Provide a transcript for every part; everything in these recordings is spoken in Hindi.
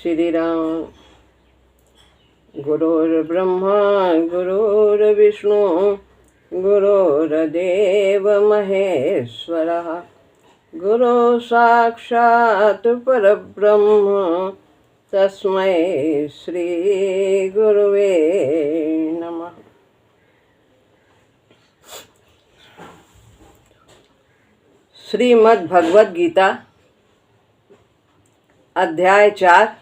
श्री राम। गुरुर्ब्रह्मा गुरुर्विष्णु गुरुर्देव महेश्वरः गुरु साक्षात् परब्रह्म तस्मै श्री गुरुवे नमः। श्रीमद् भगवद गीता अध्याय 4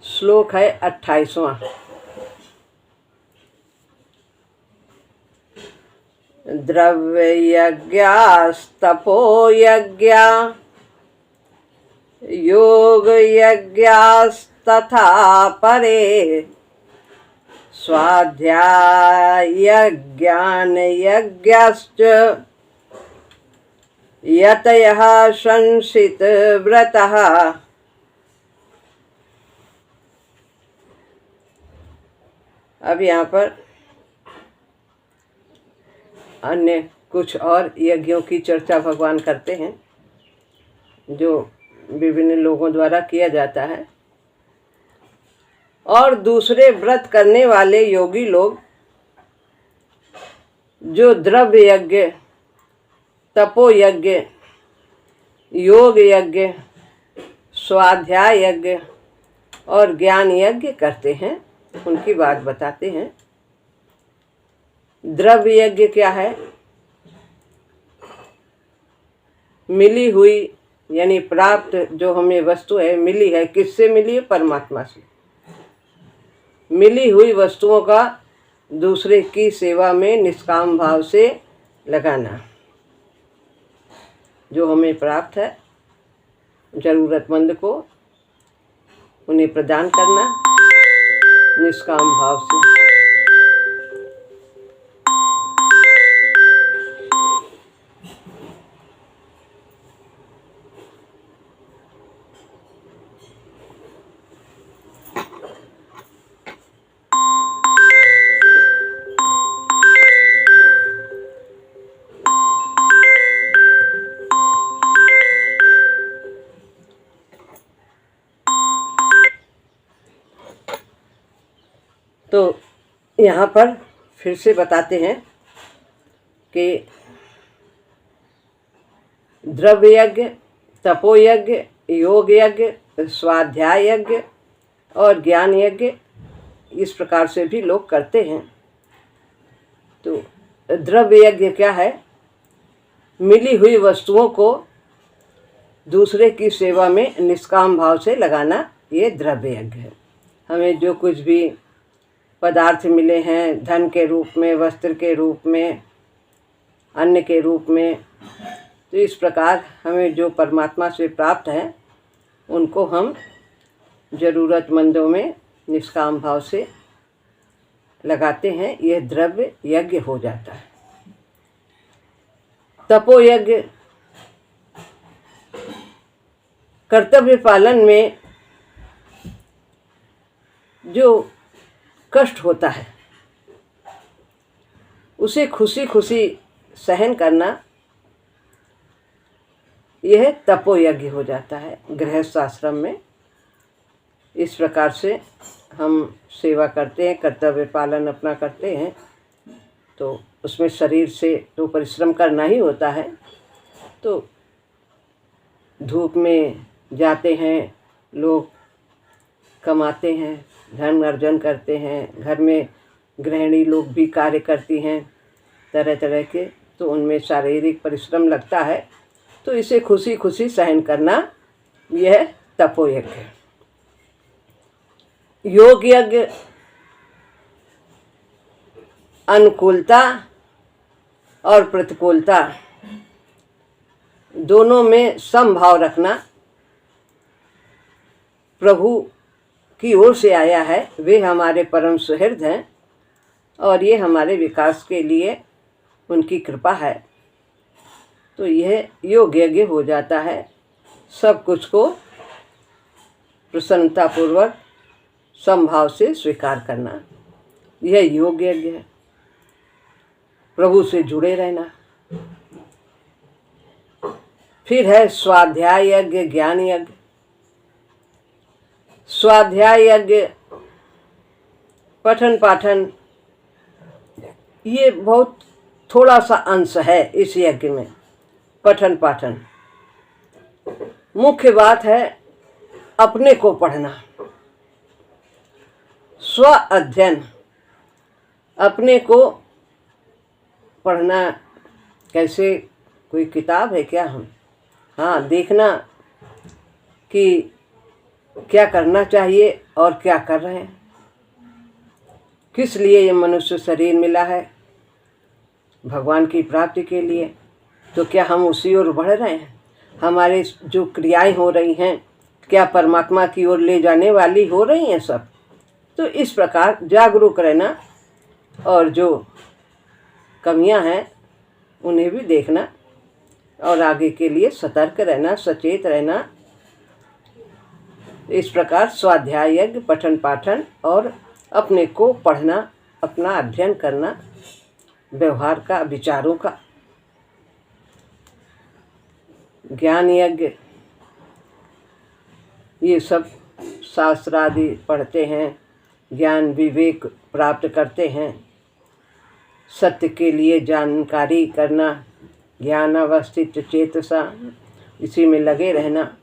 श्लोक है 28वां। द्रव्ययज्ञास्तपोयज्ञा योगयज्ञास्तथा परे स्वाध्यायज्ञानयज्ञश्च यतयः संसितव्रतः। अब यहाँ पर अन्य कुछ और यज्ञों की चर्चा भगवान करते हैं जो विभिन्न लोगों द्वारा किया जाता है, और दूसरे व्रत करने वाले योगी लोग जो द्रव्य यज्ञ, तपो यज्ञ, योग यज्ञ, स्वाध्याय यज्ञ और ज्ञान यज्ञ करते हैं, उनकी बात बताते हैं। द्रव्य यज्ञ क्या है? मिली हुई यानी प्राप्त जो हमें वस्तु है, मिली है, किससे मिली है? परमात्मा से। मिली हुई वस्तुओं का दूसरे की सेवा में निष्काम भाव से लगाना, जो हमें प्राप्त है जरूरतमंद को उन्हें प्रदान करना निष्काम भाव से। तो यहाँ पर फिर से बताते हैं कि द्रव्य यज्ञ, तपो यज्ञ, योग यज्ञ, स्वाध्याय यज्ञ और ज्ञान यज्ञ इस प्रकार से भी लोग करते हैं। तो द्रव्य यज्ञ क्या है? मिली हुई वस्तुओं को दूसरे की सेवा में निष्काम भाव से लगाना, ये द्रव्य यज्ञ है। हमें जो कुछ भी पदार्थ मिले हैं, धन के रूप में, वस्त्र के रूप में, अन्न के रूप में, तो इस प्रकार हमें जो परमात्मा से प्राप्त है उनको हम जरूरतमंदों में निष्काम भाव से लगाते हैं, यह द्रव्य यज्ञ हो जाता है। तपो यज्ञ कर्तव्य पालन में जो कष्ट होता है उसे खुशी खुशी सहन करना, यह तपो यज्ञ हो जाता है गृहस्थ आश्रम में। इस प्रकार से हम सेवा करते हैं, कर्तव्य पालन अपना करते हैं, तो उसमें शरीर से तो परिश्रम करना ही होता है। तो धूप में जाते हैं लोग, कमाते हैं, धन अर्जन करते हैं, घर में गृहिणी लोग भी कार्य करती हैं तरह तरह के, तो उनमें शारीरिक परिश्रम लगता है, तो इसे खुशी खुशी सहन करना, यह तपो यज्ञ है। योग यज्ञ अनुकूलता और प्रतिकूलता दोनों में समभाव रखना प्रभु की ओर से आया है। वे हमारे परम सुहृद हैं और ये हमारे विकास के लिए उनकी कृपा है। तो यह योग यज्ञ हो जाता है। सब कुछ को प्रसन्नतापूर्वक समभाव से स्वीकार करना, यह योग यज्ञ है। प्रभु से जुड़े रहना। फिर है स्वाध्याय यज्ञ, ज्ञान यज्ञ। स्वाध्याय यज्ञ, पठन पाठन, ये बहुत थोड़ा सा अंश है इस यज्ञ में। पठन पाठन मुख्य बात है अपने को पढ़ना, स्व अध्ययन, अपने को पढ़ना। कैसे, कोई किताब है क्या हम? हाँ, देखना कि क्या करना चाहिए और क्या कर रहे हैं, किस लिए ये मनुष्य शरीर मिला है, भगवान की प्राप्ति के लिए। तो क्या हम उसी ओर बढ़ रहे हैं? हमारे जो क्रियाएं हो रही हैं क्या परमात्मा की ओर ले जाने वाली हो रही हैं सब? तो इस प्रकार जागरूक रहना और जो कमियां हैं उन्हें भी देखना और आगे के लिए सतर्क रहना, सचेत रहना। इस प्रकार स्वाध्याय यज्ञ, पठन पाठन और अपने को पढ़ना, अपना अध्ययन करना, व्यवहार का, विचारों का। ज्ञान यज्ञ, ये सब शास्त्र आदि पढ़ते हैं, ज्ञान विवेक प्राप्त करते हैं, सत्य के लिए जानकारी करना, ज्ञान अवस्थित चेतसा, इसी में लगे रहना।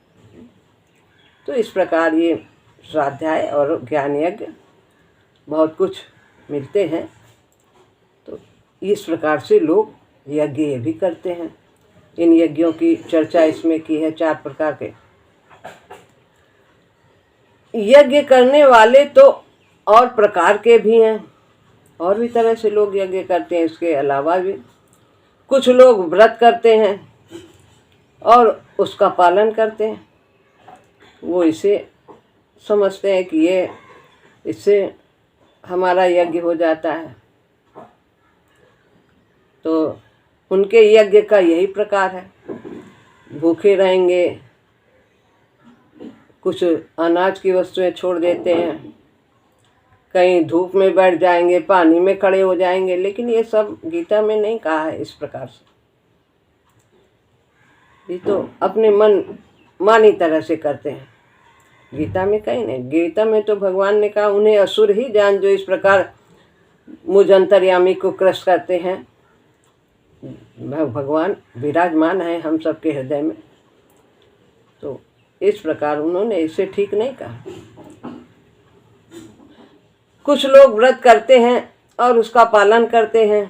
तो इस प्रकार ये स्वाध्याय और ज्ञान यज्ञ बहुत कुछ मिलते हैं। तो इस प्रकार से लोग यज्ञ भी करते हैं। इन यज्ञों की चर्चा इसमें की है 4 प्रकार के। यज्ञ करने वाले तो और प्रकार के भी हैं, और भी तरह से लोग यज्ञ करते हैं। इसके अलावा भी कुछ लोग व्रत करते हैं और उसका पालन करते हैं। वो इसे समझते हैं कि ये इससे हमारा यज्ञ हो जाता है। तो उनके यज्ञ का यही प्रकार है। भूखे रहेंगे, कुछ अनाज की वस्तुएं छोड़ देते हैं, कहीं धूप में बैठ जाएंगे, पानी में खड़े हो जाएंगे। लेकिन ये सब गीता में नहीं कहा है इस प्रकार से। ये तो अपने मन मानी तरह से करते हैं, गीता में कहीं नहीं। गीता में तो भगवान ने कहा उन्हें असुर ही जान जो इस प्रकार मुझ अंतर्यामी को क्रश करते हैं। भगवान विराजमान है हम सबके हृदय में। तो इस प्रकार उन्होंने इसे ठीक नहीं कहा। कुछ लोग व्रत करते हैं और उसका पालन करते हैं।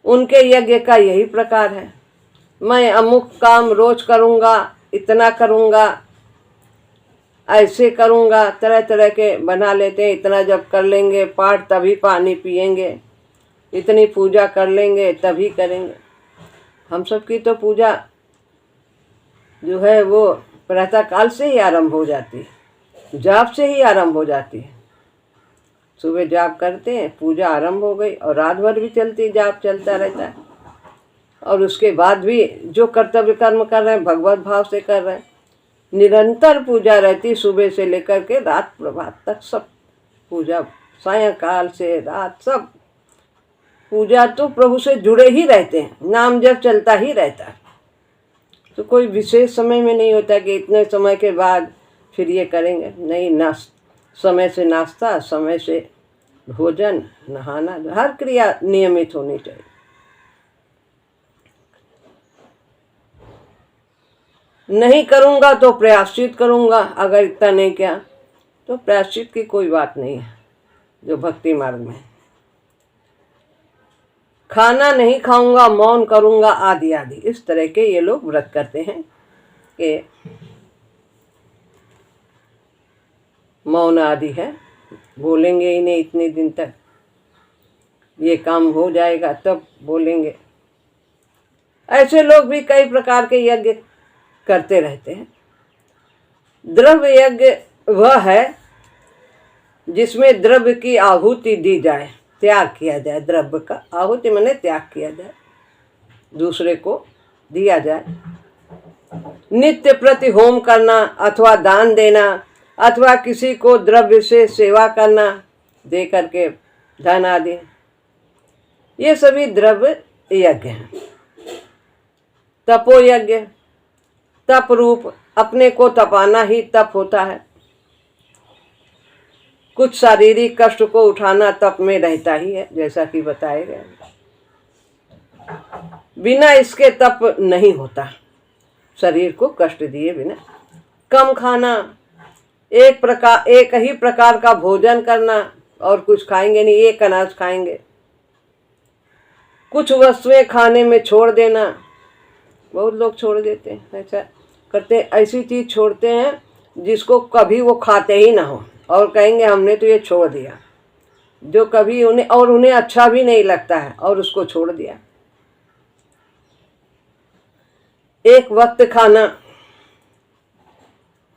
उनके यज्ञ का यही प्रकार है, मैं अमुक काम रोज करूँगा, इतना करूँगा, ऐसे करूँगा, तरह तरह के बना लेते हैं। इतना जब कर लेंगे पाठ तभी पानी पिएंगे, इतनी पूजा कर लेंगे तभी करेंगे। हम सब की तो पूजा जो है वो प्रातः काल से ही आरंभ हो जाती है, जाप से ही आरंभ हो जाती है। सुबह जाप करते हैं, पूजा आरंभ हो गई और रात भर भी चलती, जाप चलता रहता है। और उसके बाद भी जो कर्तव्य कर्म कर रहे हैं भगवत भाव से कर रहे हैं। निरंतर पूजा रहती, सुबह से लेकर के रात प्रभात तक सब पूजा, सायंकाल से रात सब पूजा। तो प्रभु से जुड़े ही रहते हैं, नाम जब चलता ही रहता है। तो कोई विशेष समय में नहीं होता कि इतने समय के बाद फिर ये करेंगे, नहीं। समय से नाश्ता, समय से भोजन, नहाना, हर क्रिया नियमित होनी चाहिए। नहीं करूँगा तो प्रायश्चित करूँगा, अगर इतना नहीं किया तो प्रायश्चित की कोई बात नहीं है जो भक्ति मार्ग में। खाना नहीं खाऊंगा, मौन करूँगा, आदि आदि। इस तरह के ये लोग व्रत करते हैं कि मौन आदि है, बोलेंगे ही नहीं इतने दिन तक, ये काम हो जाएगा तब बोलेंगे। ऐसे लोग भी कई प्रकार के यज्ञ करते रहते हैं। द्रव्य यज्ञ वह है जिसमें द्रव्य की आहुति दी जाए, त्याग किया जाए। द्रव्य का आहुति माने त्याग किया जाए, दूसरे को दिया जाए। नित्य प्रति होम करना अथवा दान देना अथवा किसी को द्रव्य से सेवा करना, दे करके धन आदि, ये सभी द्रव्य यज्ञ हैं। तपो यज्ञ, तप रूप अपने को तपाना ही तप होता है। कुछ शारीरिक कष्ट को उठाना तप में रहता ही है, जैसा कि बताया गया। बिना इसके तप नहीं होता। शरीर को कष्ट दिए बिना कम खाना, एक ही प्रकार का भोजन करना और कुछ खाएंगे नहीं, एक अनाज खाएंगे। कुछ वस्तुएं खाने में छोड़ देना, बहुत लोग छोड़ देते हैं, ऐसा करते हैं। ऐसी चीज छोड़ते हैं जिसको कभी वो खाते ही ना हो और कहेंगे हमने तो ये छोड़ दिया, जो कभी उन्हें अच्छा भी नहीं लगता है और उसको छोड़ दिया। एक वक्त खाना,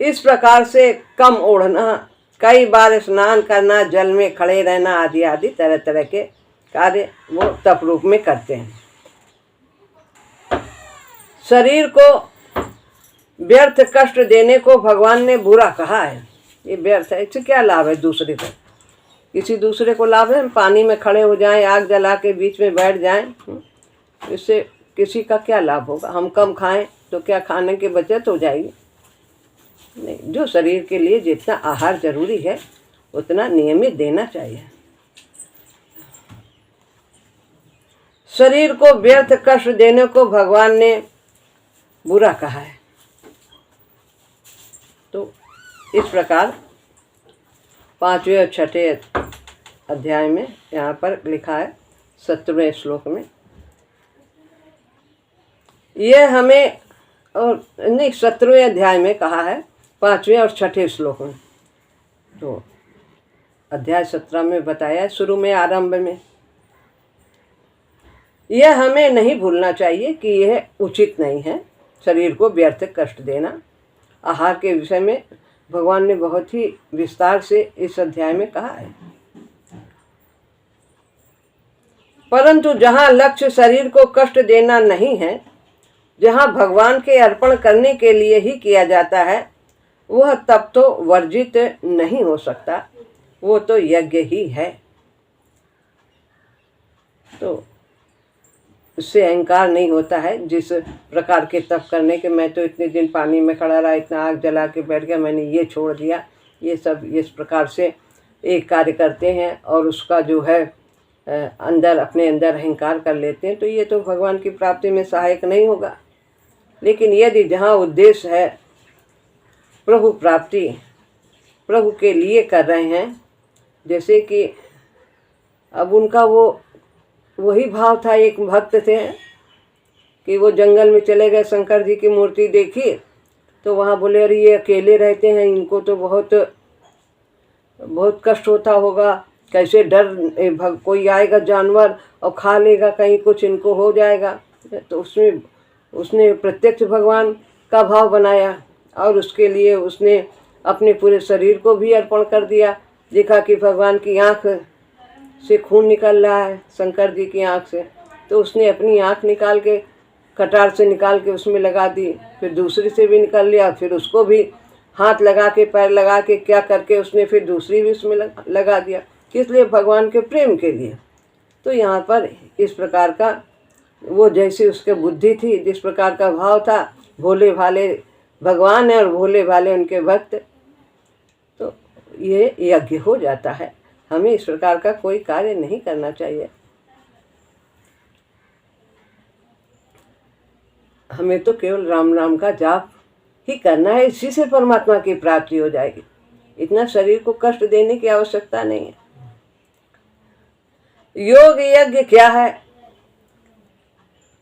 इस प्रकार से कम ओढ़ना, कई बार स्नान करना, जल में खड़े रहना आदि आदि तरह तरह के कार्य वो तप रूप में करते हैं। शरीर को व्यर्थ कष्ट देने को भगवान ने बुरा कहा है। ये व्यर्थ है, इससे क्या लाभ है दूसरे को? किसी दूसरे को लाभ है? हम पानी में खड़े हो जाएं, आग जला के बीच में बैठ जाएं, इससे किसी का क्या लाभ होगा? हम कम खाएं तो क्या खाने की बचत हो जाएगी? नहीं, जो शरीर के लिए जितना आहार जरूरी है उतना नियमित देना चाहिए। शरीर को व्यर्थ कष्ट देने को भगवान ने बुरा कहा है। तो इस प्रकार 5वें और 6ठे अध्याय में यहाँ पर लिखा है 17वें श्लोक में, यह हमें, और नहीं 17वें अध्याय में कहा है 5वें और 6ठे श्लोक में। तो अध्याय 17 में बताया शुरू में आरंभ में, यह हमें नहीं भूलना चाहिए कि यह उचित नहीं है शरीर को व्यर्थ कष्ट देना। आहार के विषय में भगवान ने बहुत ही विस्तार से इस अध्याय में कहा है। परंतु जहाँ लक्ष्य शरीर को कष्ट देना नहीं है, जहाँ भगवान के अर्पण करने के लिए ही किया जाता है, वह तब तो वर्जित नहीं हो सकता, वो तो यज्ञ ही है। तो उससे अहंकार नहीं होता है। जिस प्रकार के तप करने के, मैं तो इतने दिन पानी में खड़ा रहा, इतना आग जला के बैठ गया, मैंने ये छोड़ दिया, ये सब इस प्रकार से एक कार्य करते हैं और उसका जो है अंदर अपने अंदर अहंकार कर लेते हैं, तो ये तो भगवान की प्राप्ति में सहायक नहीं होगा। लेकिन यदि जहाँ उद्देश्य है प्रभु प्राप्ति, प्रभु के लिए कर रहे हैं, जैसे कि अब उनका वही भाव था। एक भक्त थे कि वो जंगल में चले गए, शंकर जी की मूर्ति देखी तो वहाँ बोले अरे ये अकेले रहते हैं, इनको तो बहुत बहुत कष्ट होता होगा, कैसे डर कोई आएगा जानवर और खा लेगा, कहीं कुछ इनको हो जाएगा। तो उसने प्रत्यक्ष भगवान का भाव बनाया और उसके लिए उसने अपने पूरे शरीर को भी अर्पण कर दिया। देखा कि भगवान की आँख से खून निकल रहा है, शंकर जी की आँख से, तो उसने अपनी आँख निकाल के कटार से निकाल के उसमें लगा दी, फिर दूसरी से भी निकाल लिया, फिर उसको भी हाथ लगा के पैर लगा के क्या करके उसने फिर दूसरी भी उसमें लगा दिया, किस लिए? भगवान के प्रेम के लिए। तो यहाँ पर इस प्रकार का वो जैसी उसके बुद्धि थी, जिस प्रकार का भाव था, भोले भाले भगवान है और भोले भाले उनके भक्त, तो ये यज्ञ हो जाता है। हमें इस प्रकार का कोई कार्य नहीं करना चाहिए। हमें तो केवल राम नाम का जाप ही करना है, इसी से परमात्मा की प्राप्ति हो जाएगी। इतना शरीर को कष्ट देने की आवश्यकता नहीं है। योग यज्ञ क्या है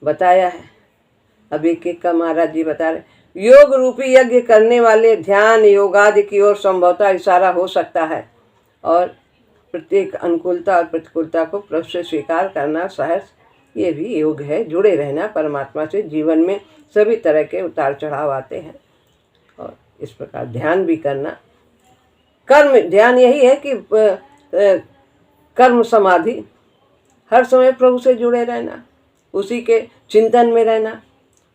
बताया है, अब एक का महाराज जी बता रहे। योग रूपी यज्ञ करने वाले ध्यान योगादि की ओर संभवतः इशारा हो सकता है, और प्रत्येक अनुकूलता और प्रतिकूलता को प्रभु से स्वीकार करना सहर्ष, ये भी योग है। जुड़े रहना परमात्मा से, जीवन में सभी तरह के उतार चढ़ाव आते हैं, और इस प्रकार ध्यान भी करना। कर्म ध्यान यही है कि कर्म समाधि, हर समय प्रभु से जुड़े रहना, उसी के चिंतन में रहना,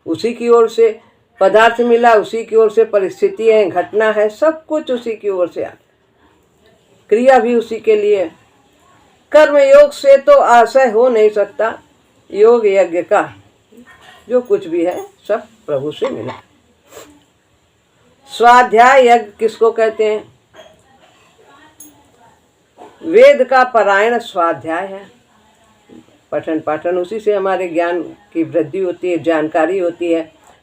उसी की ओर से पदार्थ मिला, उसी की ओर से परिस्थितियाँ घटना है, सब कुछ उसी की ओर से आता, क्रिया भी उसी के लिए। कर्म योग से तो आशय हो नहीं सकता। योग यज्ञ का जो कुछ भी है सब प्रभु से मिला। स्वाध्याय यज्ञ किसको कहते हैं? वेद का पारायण स्वाध्याय है। पठन पाठन उसी से हमारे ज्ञान की वृद्धि होती है, जानकारी होती है।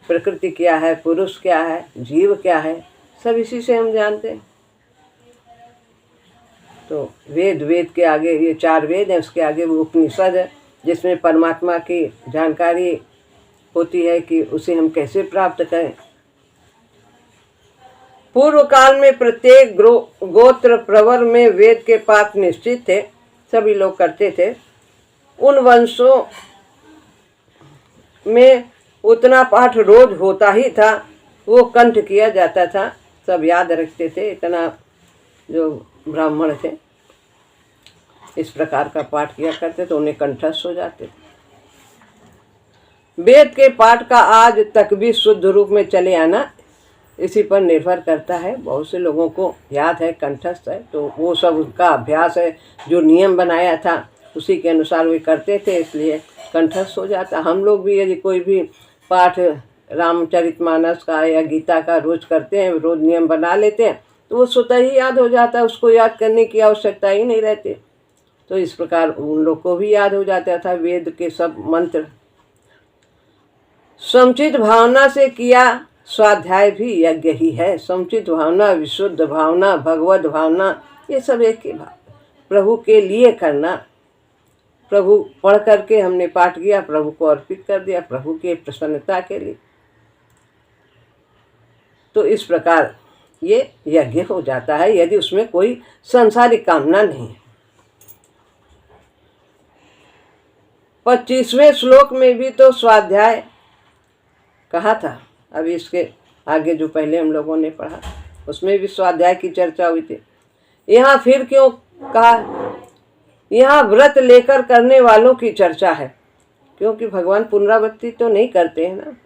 प्रकृति क्या है, पुरुष क्या है, जीव क्या है, सब इसी से हम जानते हैं। तो वेद के आगे, ये 4 वेद हैं, उसके आगे वो उपनिषद है जिसमें परमात्मा की जानकारी होती है कि उसे हम कैसे प्राप्त करें। पूर्व काल में प्रत्येक गोत्र प्रवर में वेद के पाठ निश्चित थे, सभी लोग करते थे। उन वंशों में उतना पाठ रोज होता ही था, वो कंठ किया जाता था, सब याद रखते थे। इतना जो ब्राह्मण थे इस प्रकार का पाठ किया करते तो उन्हें कंठस्थ हो जाते थे। वेद के पाठ का आज तक भी शुद्ध रूप में चले आना इसी पर निर्भर करता है। बहुत से लोगों को याद है, कंठस्थ है, तो वो सब उनका अभ्यास है, जो नियम बनाया था उसी के अनुसार वे करते थे, इसलिए कंठस्थ हो जाता। हम लोग भी यदि कोई भी पाठ रामचरितमानस का या गीता का रोज करते हैं, रोज नियम बना लेते हैं, तो वो स्वतः ही याद हो जाता है, उसको याद करने की आवश्यकता ही नहीं रहती। तो इस प्रकार उन लोग को भी याद हो जाता था वेद के सब मंत्र। समुचित भावना से किया स्वाध्याय भी यज्ञ ही है। समुचित भावना, विशुद्ध भावना, भगवत भावना, ये सब एक ही भाव, प्रभु के लिए करना। प्रभु पढ़ करके हमने पाठ किया, प्रभु को अर्पित कर दिया, प्रभु के प्रसन्नता के लिए। तो इस प्रकार ये यज्ञ हो जाता है यदि उसमें कोई सांसारिक कामना नहीं है। 25वें श्लोक में भी तो स्वाध्याय कहा था। अभी इसके आगे जो पहले हम लोगों ने पढ़ा उसमें भी स्वाध्याय की चर्चा हुई थी। यहाँ फिर क्यों कहा? यहाँ व्रत लेकर करने वालों की चर्चा है, क्योंकि भगवान पुनरावृत्ति तो नहीं करते हैं ना।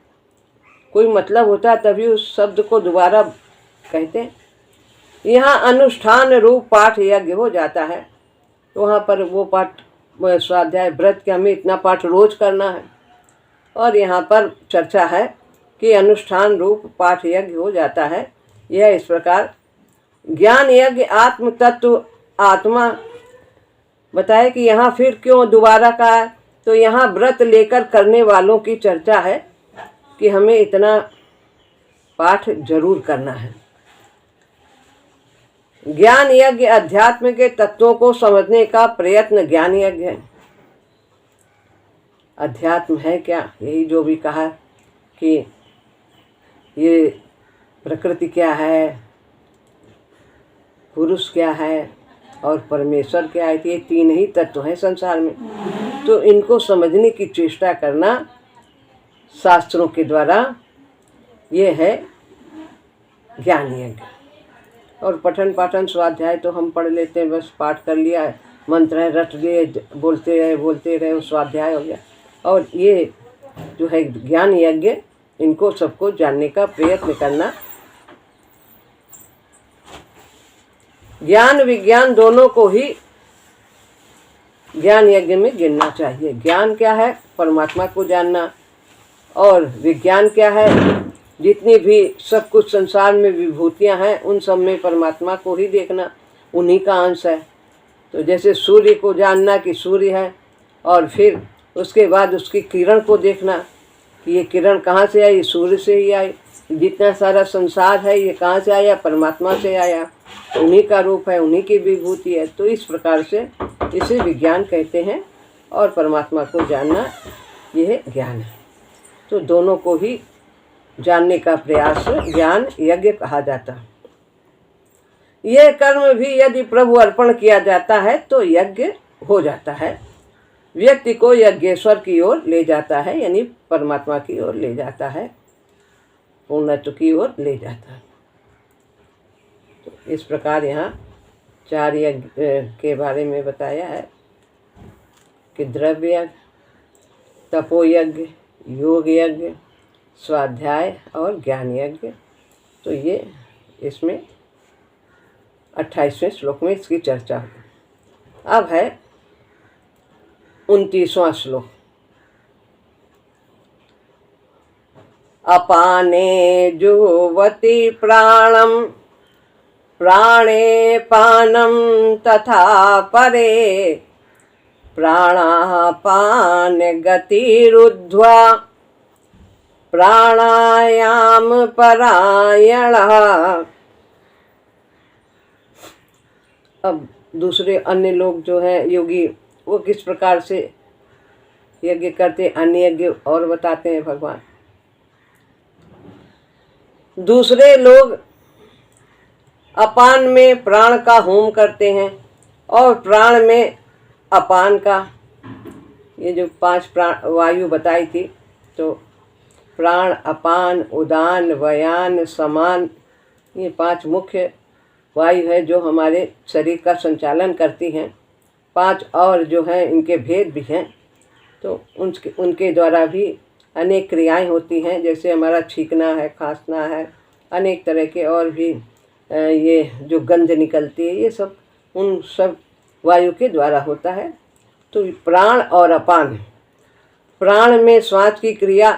कोई मतलब होता है तभी उस शब्द को दोबारा कहते हैं। यहाँ अनुष्ठान रूप पाठ यज्ञ हो जाता है, तो वहाँ पर वो पाठ स्वाध्याय व्रत के हमें इतना पाठ रोज करना है। और यहाँ पर चर्चा है कि अनुष्ठान रूप पाठ यज्ञ हो जाता है। यह इस प्रकार ज्ञान यज्ञ आत्म तत्व आत्मा बताए कि यहाँ फिर क्यों दोबारा कहा? तो यहाँ व्रत लेकर करने वालों की चर्चा है कि हमें इतना पाठ जरूर करना है। ज्ञान यज्ञ अध्यात्म के तत्वों को समझने का प्रयत्न ज्ञान यज्ञ है। अध्यात्म है क्या? यही जो भी कहा कि ये प्रकृति क्या है, पुरुष क्या है और परमेश्वर क्या है, ये 3 ही तत्व हैं संसार में। तो इनको समझने की चेष्टा करना शास्त्रों के द्वारा ये है ज्ञान यज्ञ। और पठन पाठन स्वाध्याय तो हम पढ़ लेते हैं, बस पाठ कर लिया है, मंत्र है रट लिए, बोलते रहे वो स्वाध्याय हो गया। और ये जो है ज्ञान यज्ञ, इनको सबको जानने का प्रयत्न करना। ज्ञान विज्ञान दोनों को ही ज्ञान यज्ञ में गिनना चाहिए। ज्ञान क्या है? परमात्मा को जानना। और विज्ञान क्या है? जितनी भी सब कुछ संसार में विभूतियां हैं उन सब में परमात्मा को ही देखना, उन्हीं का अंश है। तो जैसे सूर्य को जानना कि सूर्य है, और फिर उसके बाद उसकी किरण को देखना कि ये किरण कहाँ से आई, सूर्य से ही आई। जितना सारा संसार है ये कहाँ से आया? परमात्मा से आया, उन्हीं का रूप है, उन्हीं की विभूति है। तो इस प्रकार से इसे विज्ञान कहते हैं, और परमात्मा को जानना यह ज्ञान है। तो दोनों को ही जानने का प्रयास ज्ञान यज्ञ कहा जाता है। यह कर्म भी यदि प्रभु अर्पण किया जाता है तो यज्ञ हो जाता है, व्यक्ति को यज्ञेश्वर की ओर ले जाता है, यानी परमात्मा की ओर ले जाता है, पूर्णत्व की ओर ले जाता है। तो इस प्रकार यहाँ 4 यज्ञ के बारे में बताया है कि द्रव्य यज्ञ, तपो यज्ञ, योग यज्ञ, स्वाध्याय और ज्ञान यज्ञ। तो ये इसमें 28वें श्लोक में इसकी चर्चा हुई। अब है 29वां श्लोक। अपाने जुह्वति प्राणम प्राणे पानम तथा परे प्राणापान गतिरुद्ध्वा प्राणायाम परायणः। अब दूसरे अन्य लोग जो हैं योगी, वो किस प्रकार से यज्ञ करते, अन्य यज्ञ और बताते हैं भगवान। दूसरे लोग अपान में प्राण का होम करते हैं और प्राण में अपान का, ये जो 5 प्राण वायु बताई थी, तो प्राण, अपान, उदान, व्यान, समान, ये 5 मुख्य वायु है जो हमारे शरीर का संचालन करती हैं। 5 और जो हैं इनके भेद भी हैं, तो उनके द्वारा भी अनेक क्रियाएं होती हैं, जैसे हमारा छींकना है, खांसना है, अनेक तरह के और भी ये जो गंध निकलती है, ये सब उन सब वायु के द्वारा होता है। तो प्राण और अपान, प्राण में श्वास की क्रिया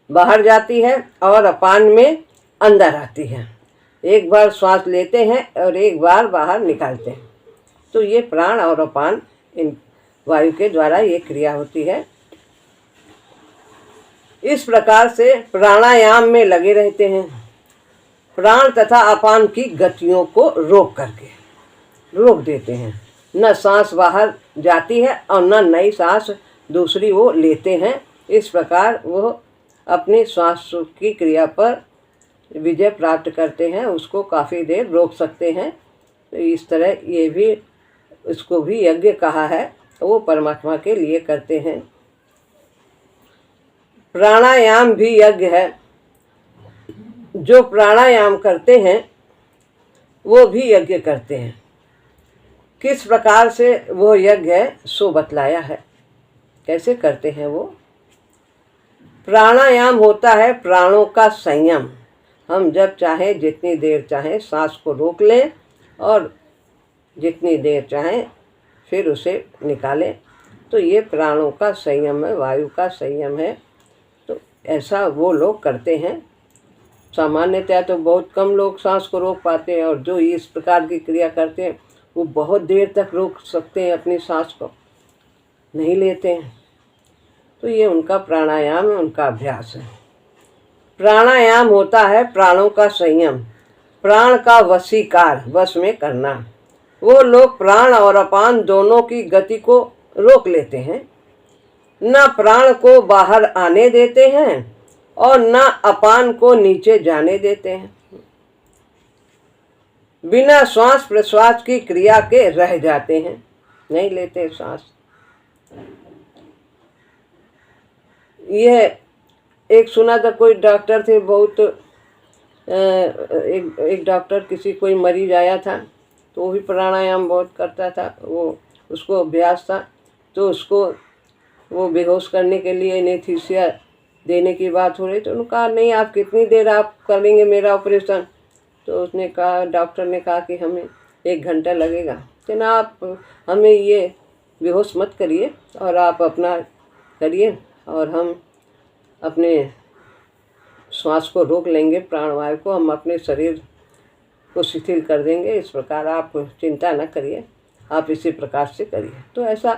बाहर जाती है और अपान में अंदर आती है। एक बार श्वास लेते हैं और एक बार बाहर निकालते हैं, तो ये प्राण और अपान, इन वायु के द्वारा ये क्रिया होती है। इस प्रकार से प्राणायाम में लगे रहते हैं, प्राण तथा अपान की गतियों को रोक देते हैं। न सांस बाहर जाती है और न नई सांस दूसरी वो लेते हैं। इस प्रकार वो अपनी श्वास की क्रिया पर विजय प्राप्त करते हैं, उसको काफ़ी देर रोक सकते हैं। तो इस तरह ये भी, इसको भी यज्ञ कहा है, वो परमात्मा के लिए करते हैं। प्राणायाम भी यज्ञ है। जो प्राणायाम करते हैं वो भी यज्ञ करते हैं। किस प्रकार से वो यज्ञ है सो बतलाया है, कैसे करते हैं वो। प्राणायाम होता है प्राणों का संयम। हम जब चाहें, जितनी देर चाहें सांस को रोक लें और जितनी देर चाहें फिर उसे निकालें, तो ये प्राणों का संयम है, वायु का संयम है। तो ऐसा वो लोग करते हैं। सामान्यतः तो बहुत कम लोग सांस को रोक पाते हैं, और जो इस प्रकार की क्रिया करते हैं वो बहुत देर तक रोक सकते हैं, अपनी सांस को नहीं लेते हैं। तो ये उनका प्राणायाम है, उनका अभ्यास है। प्राणायाम होता है प्राणों का संयम, प्राण का वशीकार, वश में करना। वो लोग प्राण और अपान दोनों की गति को रोक लेते हैं, न प्राण को बाहर आने देते हैं और न अपान को नीचे जाने देते हैं। बिना श्वास प्रश्वास की क्रिया के रह जाते हैं, नहीं लेते सांस। यह एक सुना था, कोई डॉक्टर थे, बहुत एक डॉक्टर, किसी कोई मरीज आया था, तो वो भी प्राणायाम बहुत करता था, वो उसको अभ्यास था। तो उसको वो बेहोश करने के लिए एनेस्थीसिया देने की बात हो रही, तो उन्होंने कहा नहीं, आप कितनी देर आप करेंगे मेरा ऑपरेशन। तो उसने कहा, डॉक्टर ने कहा कि हमें 1 घंटा लगेगा। कि ना, आप हमें ये बेहोश मत करिए और आप अपना करिए, और हम अपने श्वास को रोक लेंगे, प्राणवायु को हम अपने शरीर को शिथिल कर देंगे। इस प्रकार आप चिंता न करिए, आप इसी प्रकार से करिए। तो ऐसा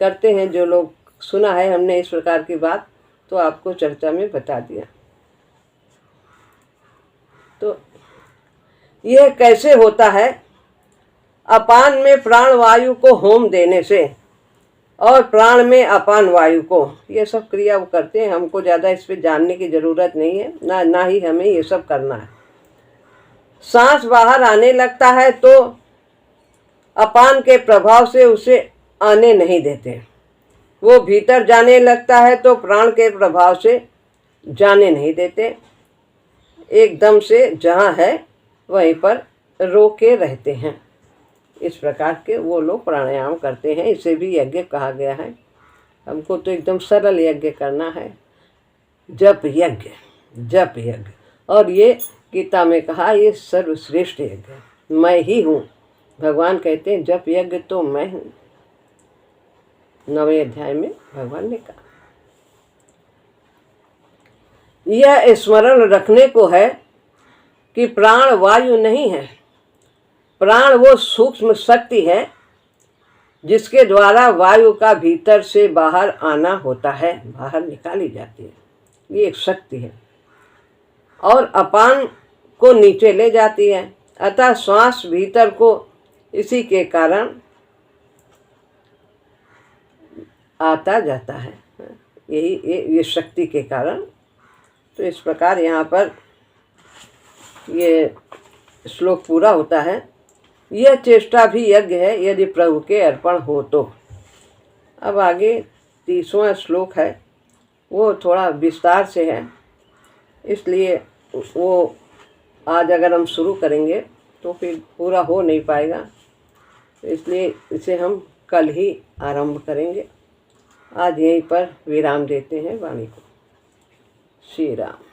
करते हैं जो लोग, सुना है हमने इस प्रकार की बात, तो आपको चर्चा में बता दिया। तो यह कैसे होता है? अपान में प्राण वायु को होम देने से और प्राण में अपान वायु को, ये सब क्रिया वो करते हैं। हमको ज़्यादा इस पर जानने की ज़रूरत नहीं है, ना ही हमें ये सब करना है। सांस बाहर आने लगता है तो अपान के प्रभाव से उसे आने नहीं देते, वो भीतर जाने लगता है तो प्राण के प्रभाव से जाने नहीं देते। एकदम से जहाँ है वहीं पर रोके रहते हैं। इस प्रकार के वो लोग प्राणायाम करते हैं, इसे भी यज्ञ कहा गया है। हमको तो एकदम सरल यज्ञ करना है, जप यज्ञ, जप यज्ञ। और ये गीता में कहा, ये सर्वश्रेष्ठ यज्ञ मैं ही हूँ। भगवान कहते हैं जप यज्ञ तो मैं हूँ, 9वें अध्याय में भगवान ने कहा। यह स्मरण रखने को है कि प्राण वायु नहीं है, प्राण वो सूक्ष्म शक्ति है जिसके द्वारा वायु का भीतर से बाहर आना होता है, बाहर निकाली जाती है। ये एक शक्ति है और अपान को नीचे ले जाती है। अतः श्वास भीतर को इसी के कारण आता जाता है, यही ये शक्ति के कारण। तो इस प्रकार यहाँ पर ये श्लोक पूरा होता है। यह चेष्टा भी यज्ञ है यदि प्रभु के अर्पण हो तो। अब आगे 30वां श्लोक है, वो थोड़ा विस्तार से है, इसलिए वो आज अगर हम शुरू करेंगे तो फिर पूरा हो नहीं पाएगा, इसलिए इसे हम कल ही आरंभ करेंगे। आज यहीं पर विराम देते हैं वाणी को। श्री राम।